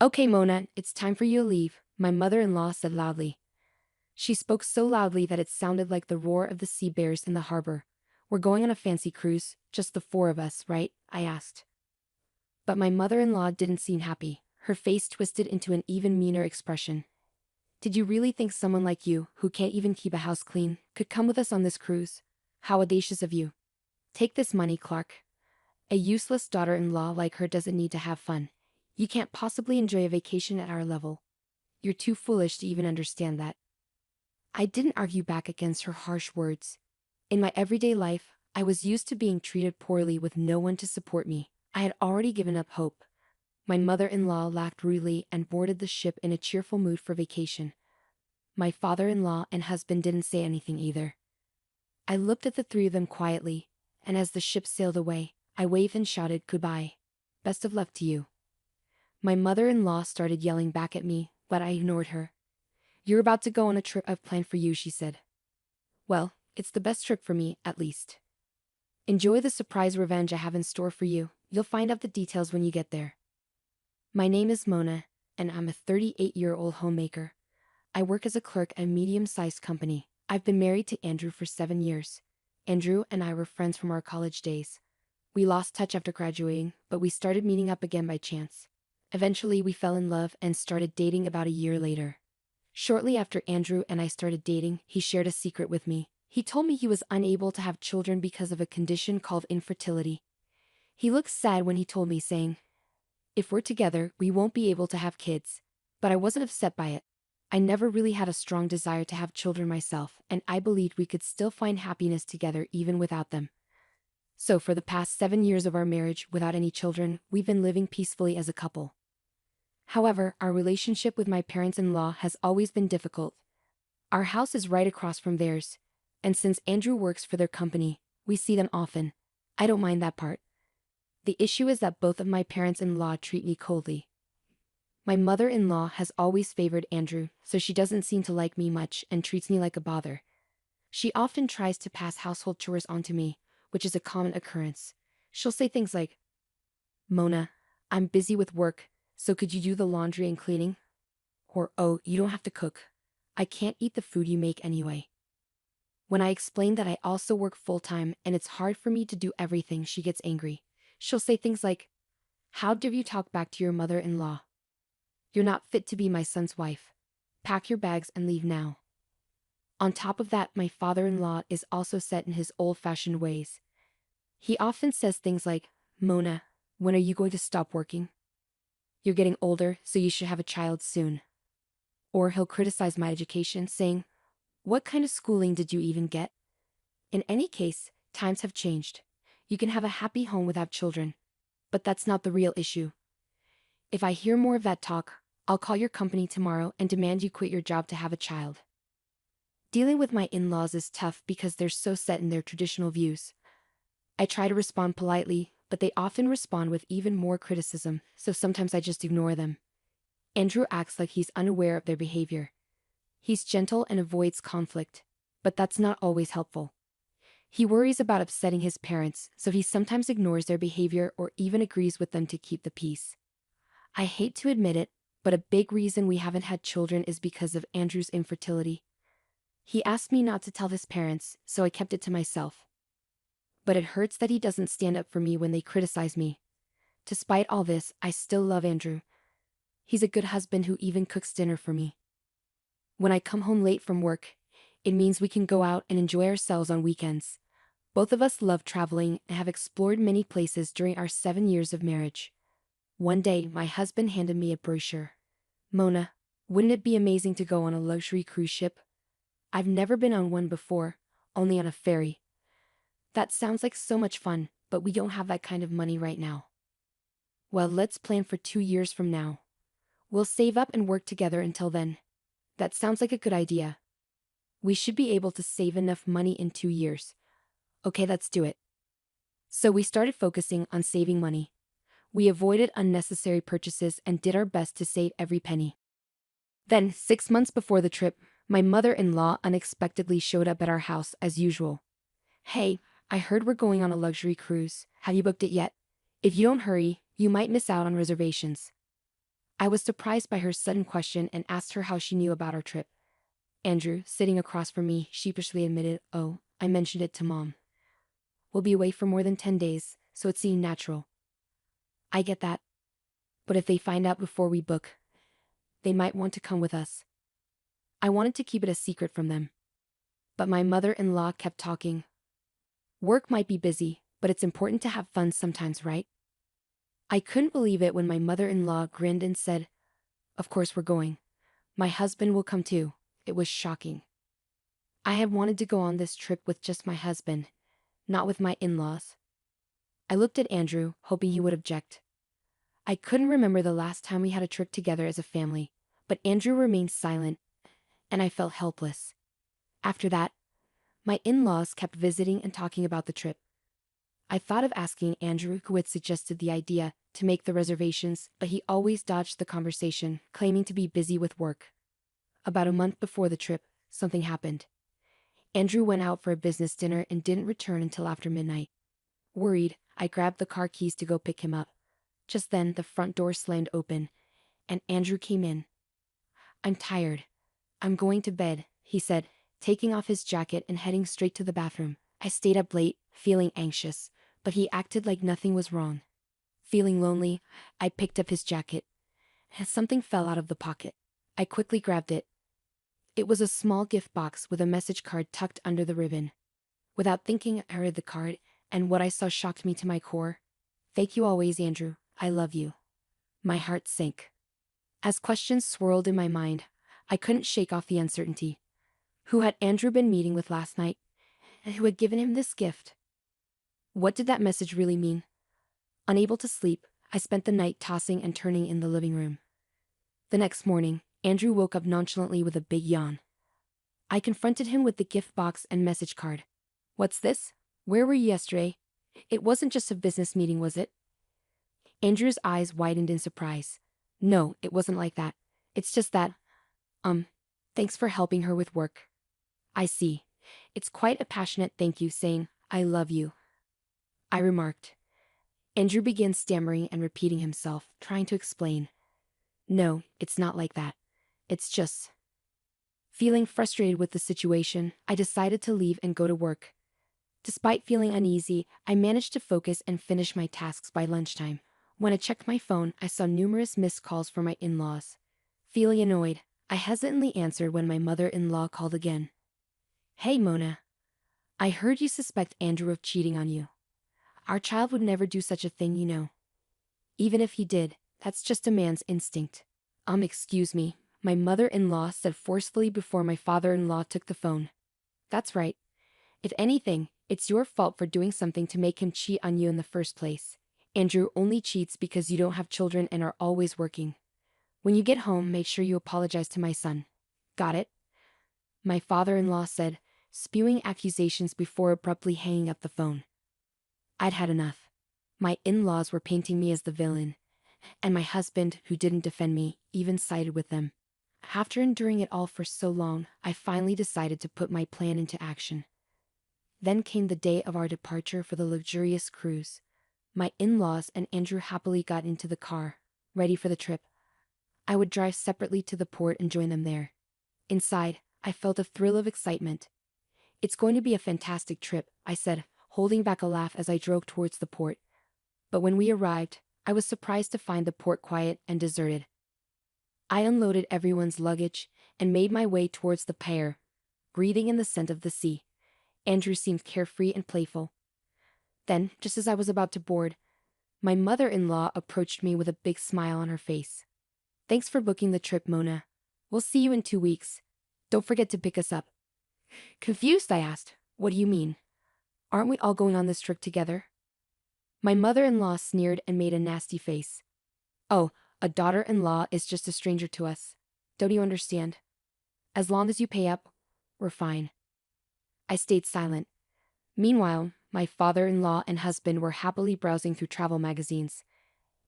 Okay, Mona, it's time for you to leave, my mother-in-law said loudly. She spoke so loudly that it sounded like the roar of the sea bears in the harbor. We're going on a fancy cruise, just the four of us, right? I asked. But my mother-in-law didn't seem happy. Her face twisted into an even meaner expression. Did you really think someone like you, who can't even keep a house clean, could come with us on this cruise? How audacious of you. Take this money, Clark. A useless daughter-in-law like her doesn't need to have fun. You can't possibly enjoy a vacation at our level. You're too foolish to even understand that. I didn't argue back against her harsh words. In my everyday life, I was used to being treated poorly with no one to support me. I had already given up hope. My mother-in-law laughed rudely and boarded the ship in a cheerful mood for vacation. My father-in-law and husband didn't say anything either. I looked at the three of them quietly, and as the ship sailed away, I waved and shouted goodbye. Best of luck to you. My mother-in-law started yelling back at me, but I ignored her. You're about to go on a trip I've planned for you, she said. Well, it's the best trip for me, at least. Enjoy the surprise revenge I have in store for you. You'll find out the details when you get there. My name is Mona, and I'm a 38-year-old homemaker. I work as a clerk at a medium-sized company. I've been married to Andrew for 7 years. Andrew and I were friends from our college days. We lost touch after graduating, but we started meeting up again by chance. Eventually, we fell in love and started dating about a year later. Shortly after Andrew and I started dating, he shared a secret with me. He told me he was unable to have children because of a condition called infertility. He looked sad when he told me, saying, "If we're together, we won't be able to have kids." But I wasn't upset by it. I never really had a strong desire to have children myself, and I believed we could still find happiness together even without them. So for the past 7 years of our marriage, without any children, we've been living peacefully as a couple. However, our relationship with my parents-in-law has always been difficult. Our house is right across from theirs, and since Andrew works for their company, we see them often. I don't mind that part. The issue is that both of my parents-in-law treat me coldly. My mother-in-law has always favored Andrew, so she doesn't seem to like me much and treats me like a bother. She often tries to pass household chores onto me, which is a common occurrence. She'll say things like, "Mona, I'm busy with work, so could you do the laundry and cleaning?" Or, "Oh, you don't have to cook. I can't eat the food you make anyway." When I explain that I also work full-time and it's hard for me to do everything, she gets angry. She'll say things like, "How dare you talk back to your mother-in-law? You're not fit to be my son's wife. Pack your bags and leave now." On top of that, my father-in-law is also set in his old-fashioned ways. He often says things like, "Mona, when are you going to stop working? You're getting older, so you should have a child soon." Or he'll criticize my education, saying, "What kind of schooling did you even get?" In any case, times have changed. You can have a happy home without children. But that's not the real issue. If I hear more of that talk, I'll call your company tomorrow and demand you quit your job to have a child. Dealing with my in-laws is tough because they're so set in their traditional views. I try to respond politely, but they often respond with even more criticism, so sometimes I just ignore them. Andrew acts like he's unaware of their behavior. He's gentle and avoids conflict, but that's not always helpful. He worries about upsetting his parents, so he sometimes ignores their behavior or even agrees with them to keep the peace. I hate to admit it, but a big reason we haven't had children is because of Andrew's infertility. He asked me not to tell his parents, so I kept it to myself. But it hurts that he doesn't stand up for me when they criticize me. Despite all this, I still love Andrew. He's a good husband who even cooks dinner for me. When I come home late from work, it means we can go out and enjoy ourselves on weekends. Both of us love traveling and have explored many places during our 7 years of marriage. One day, my husband handed me a brochure. "Mona, wouldn't it be amazing to go on a luxury cruise ship? I've never been on one before, only on a ferry." That sounds like so much fun, but we don't have that kind of money right now. Well, let's plan for 2 years from now. We'll save up and work together until then. That sounds like a good idea. We should be able to save enough money in 2 years. Okay, let's do it. So we started focusing on saving money. We avoided unnecessary purchases and did our best to save every penny. Then, 6 months before the trip, my mother-in-law unexpectedly showed up at our house as usual. "Hey, I heard we're going on a luxury cruise. Have you booked it yet? If you don't hurry, you might miss out on reservations." I was surprised by her sudden question and asked her how she knew about our trip. Andrew, sitting across from me, sheepishly admitted, "Oh, I mentioned it to Mom. We'll be away for more than 10 days, so it seemed natural." "I get that. But if they find out before we book, they might want to come with us." I wanted to keep it a secret from them. But my mother-in-law kept talking. "Work might be busy, but it's important to have fun sometimes, right?" I couldn't believe it when my mother-in-law grinned and said, "Of course we're going. My husband will come too." It was shocking. I had wanted to go on this trip with just my husband, not with my in-laws. I looked at Andrew, hoping he would object. I couldn't remember the last time we had a trip together as a family, but Andrew remained silent, and I felt helpless. After that, my in-laws kept visiting and talking about the trip. I thought of asking Andrew, who had suggested the idea, to make the reservations, but he always dodged the conversation, claiming to be busy with work. About a month before the trip, something happened. Andrew went out for a business dinner and didn't return until after midnight. Worried, I grabbed the car keys to go pick him up. Just then, the front door slammed open, and Andrew came in. "I'm tired. I'm going to bed," he said, taking off his jacket and heading straight to the bathroom. I stayed up late, feeling anxious, but he acted like nothing was wrong. Feeling lonely, I picked up his jacket. Something fell out of the pocket. I quickly grabbed it. It was a small gift box with a message card tucked under the ribbon. Without thinking, I read the card, and what I saw shocked me to my core. "Thank you always, Andrew. I love you." My heart sank. As questions swirled in my mind, I couldn't shake off the uncertainty. Who had Andrew been meeting with last night? And who had given him this gift? What did that message really mean? Unable to sleep, I spent the night tossing and turning in the living room. The next morning, Andrew woke up nonchalantly with a big yawn. I confronted him with the gift box and message card. "What's this? Where were you yesterday? It wasn't just a business meeting, was it?" Andrew's eyes widened in surprise. "No, it wasn't like that. It's just that, thanks for helping her with work." "I see. It's quite a passionate thank you saying, 'I love you,'" I remarked. Andrew began stammering and repeating himself, trying to explain. "No, it's not like that. It's just..." Feeling frustrated with the situation, I decided to leave and go to work. Despite feeling uneasy, I managed to focus and finish my tasks by lunchtime. When I checked my phone, I saw numerous missed calls from my in-laws. Feeling annoyed, I hesitantly answered when my mother-in-law called again. "Hey, Mona. I heard you suspect Andrew of cheating on you. Our child would never do such a thing, you know. Even if he did, that's just a man's instinct." Excuse me," my mother-in-law said forcefully before my father-in-law took the phone. "That's right. If anything, it's your fault for doing something to make him cheat on you in the first place. Andrew only cheats because you don't have children and are always working. When you get home, make sure you apologize to my son. Got it?" My father-in-law said, spewing accusations before abruptly hanging up the phone. I'd had enough. My in-laws were painting me as the villain, and my husband, who didn't defend me, even sided with them. After enduring it all for so long, I finally decided to put my plan into action. Then came the day of our departure for the luxurious cruise. My in-laws and Andrew happily got into the car, ready for the trip. I would drive separately to the port and join them there. Inside, I felt a thrill of excitement. "It's going to be a fantastic trip," I said, holding back a laugh as I drove towards the port. But when we arrived, I was surprised to find the port quiet and deserted. I unloaded everyone's luggage and made my way towards the pier, breathing in the scent of the sea. Andrew seemed carefree and playful. Then, just as I was about to board, my mother-in-law approached me with a big smile on her face. "Thanks for booking the trip, Mona. We'll see you in 2 weeks. Don't forget to pick us up." Confused, I asked, "What do you mean? Aren't we all going on this trip together?" My mother-in-law sneered and made a nasty face. "Oh, a daughter-in-law is just a stranger to us. Don't you understand? As long as you pay up, we're fine." I stayed silent. Meanwhile, my father-in-law and husband were happily browsing through travel magazines.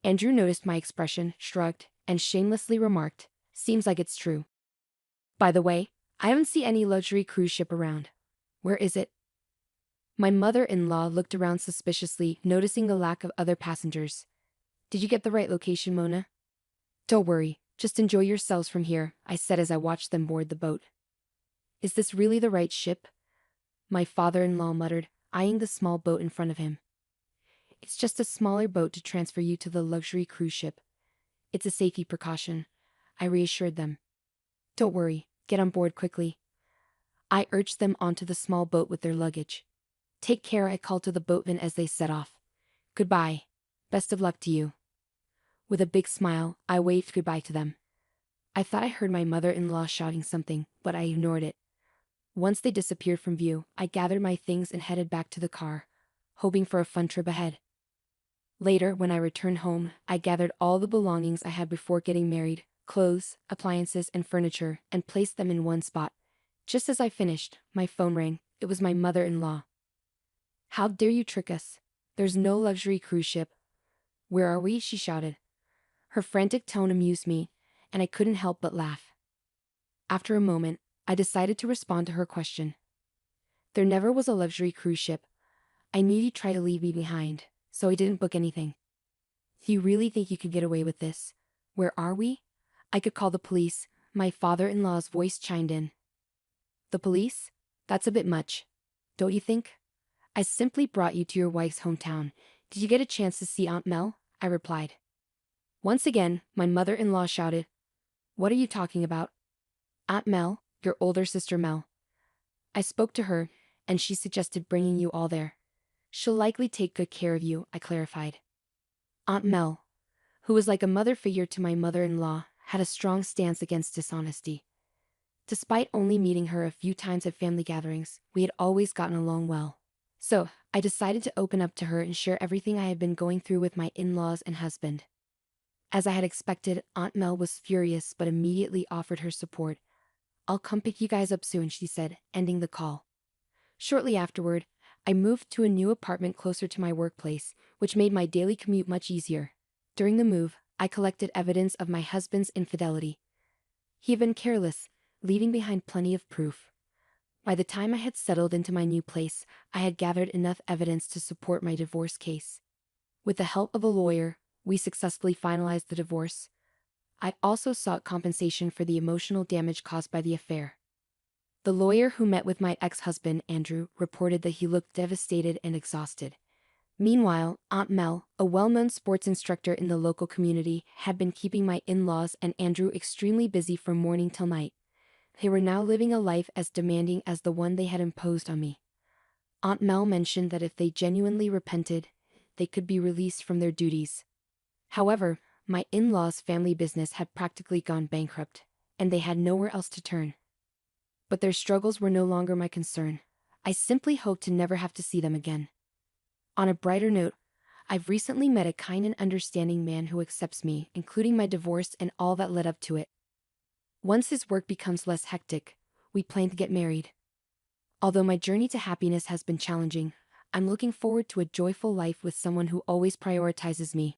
Andrew noticed my expression, shrugged, and shamelessly remarked, "Seems like it's true. By the way, I haven't seen any luxury cruise ship around. Where is it?" My mother-in-law looked around suspiciously, noticing the lack of other passengers. "Did you get the right location, Mona?" Don't worry, just enjoy yourselves from here, I said as I watched them board the boat. Is this really the right ship? My father-in-law muttered, eyeing the small boat in front of him. It's just a smaller boat to transfer you to the luxury cruise ship. It's a safety precaution, I reassured them. Don't worry, get on board quickly. I urged them onto the small boat with their luggage. Take care, I called to the boatmen as they set off. Goodbye. Best of luck to you. With a big smile, I waved goodbye to them. I thought I heard my mother-in-law shouting something, but I ignored it. Once they disappeared from view, I gathered my things and headed back to the car, hoping for a fun trip ahead. Later, when I returned home, I gathered all the belongings I had before getting married, clothes, appliances, and furniture, and placed them in one spot. Just as I finished, my phone rang. It was my mother-in-law. How dare you trick us? There's no luxury cruise ship. Where are we? She shouted. Her frantic tone amused me, and I couldn't help but laugh. After a moment, I decided to respond to her question. There never was a luxury cruise ship. I knew you'd try to leave me behind, so I didn't book anything. Do you really think you could get away with this? Where are we? I could call the police, my father-in-law's voice chimed in. The police? That's a bit much. Don't you think? I simply brought you to your wife's hometown. Did you get a chance to see Aunt Mel? I replied. Once again, my mother-in-law shouted. What are you talking about? Aunt Mel, your older sister Mel. I spoke to her, and she suggested bringing you all there. She'll likely take good care of you, I clarified. Aunt Mel, who was like a mother figure to my mother-in-law, had a strong stance against dishonesty. Despite only meeting her a few times at family gatherings, we had always gotten along well. So, I decided to open up to her and share everything I had been going through with my in-laws and husband. As I had expected, Aunt Mel was furious but immediately offered her support. I'll come pick you guys up soon, she said, ending the call. Shortly afterward, I moved to a new apartment closer to my workplace, which made my daily commute much easier. During the move, I collected evidence of my husband's infidelity. He had been careless, leaving behind plenty of proof. By the time I had settled into my new place, I had gathered enough evidence to support my divorce case. With the help of a lawyer, we successfully finalized the divorce. I also sought compensation for the emotional damage caused by the affair. The lawyer who met with my ex-husband, Andrew, reported that he looked devastated and exhausted. Meanwhile, Aunt Mel, a well-known sports instructor in the local community, had been keeping my in-laws and Andrew extremely busy from morning till night. They were now living a life as demanding as the one they had imposed on me. Aunt Mel mentioned that if they genuinely repented, they could be released from their duties. However, my in-laws' family business had practically gone bankrupt, and they had nowhere else to turn. But their struggles were no longer my concern. I simply hoped to never have to see them again. On a brighter note, I've recently met a kind and understanding man who accepts me, including my divorce and all that led up to it. Once his work becomes less hectic, we plan to get married. Although my journey to happiness has been challenging, I'm looking forward to a joyful life with someone who always prioritizes me.